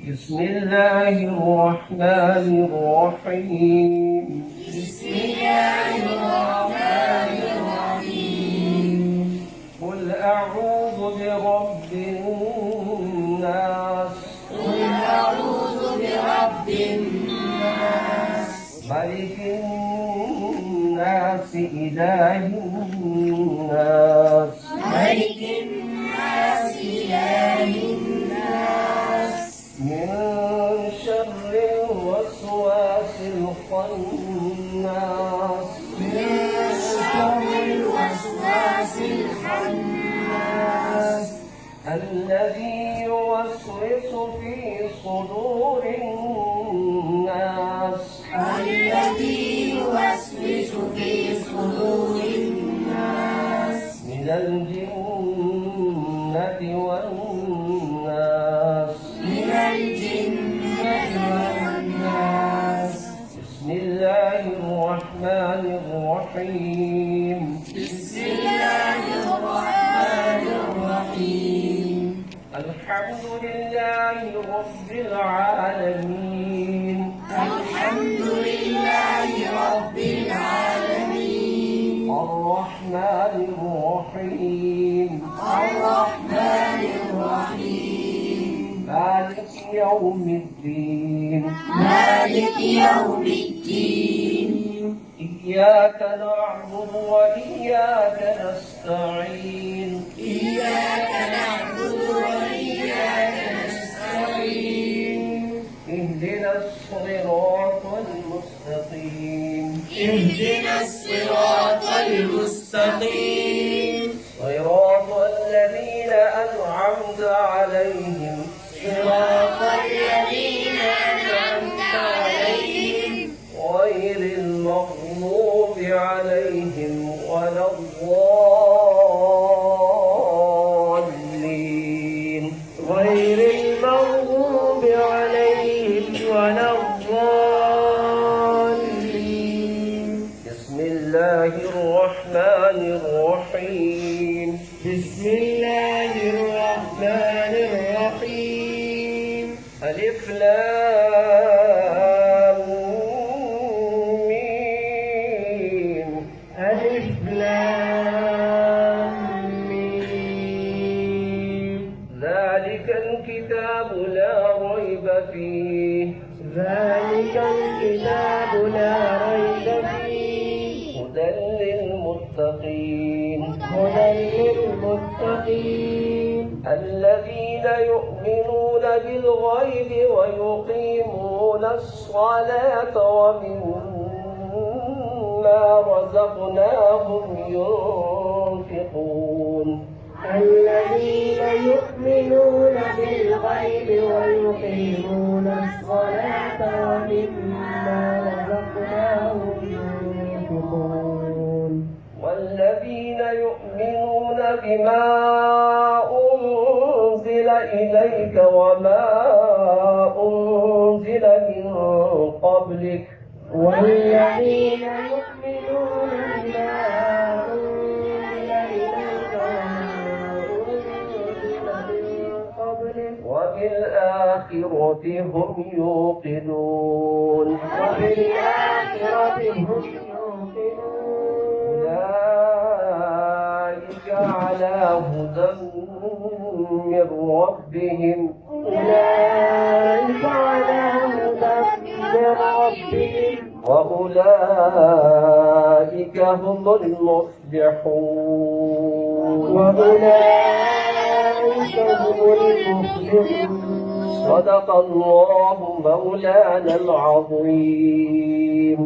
بسم الله الرحمن الرحيم. بسم الله الرحمن الرحيم. قل أعوذ برب الناس. قل أعوذ برب الناس. ملك الناس إله الناس. ملك الناس إله الناس. من شر الوسواس الخناس. من شر الوسواس الخناس. الذي يوسوس في صدور الناس. الذي يوسوس في صدور الناس. من الجنة والناس. من الجنة والناس. بسم الله الرحمن الرحيم. بسم الله الرحمن الرحيم. الحمد لله رب العالمين. الحمد لله رب العالمين. الرحمن الرحيم. الرحمن الرحيم. مالك يوم الدين. مالك يوم الدين. إياك نعبد وإياك نستعين. إياك نعبد وإياك نستعين. اهدنا الصراط المستقيم. اهدنا الصراط المستقيم. صراط الذين أنعمت عليهم. صراط الذين أنعمت عليهم. غير المغضوب عليهم ولا الضالين. غير المغضوب عليهم ولا الضالين. بسم الله الرحمن الرحيم. بسم الله الرحمن الرحيم. ألف لام ميم. ألف لام ميم. ذلك الكتاب لا ريب فيه. ذلك الكتاب لا ريب فيه. هدى للمتقين. هدى للمتقين الذين يؤمنون بالغيب ويقيمون الصلاة ومما رزقناهم ينفقون. الذين يؤمنون بالغيب ويقيمون الصلاة ومما رزقناهم ينفقون. والذين يؤمنون بما أنزل إليك وما أنزل من قبلك. والذين يؤمنون بما أنزل إليك وما أنزل من قبلك وبالآخرة هم يوقنون. وبالآخرة هم يوقنون. أولئك على هدى من ربهم. أولئك على هدى من ربهم وأولئك هم المفلحون. وأولئك هم المفلحون. صدق الله مولانا العظيم.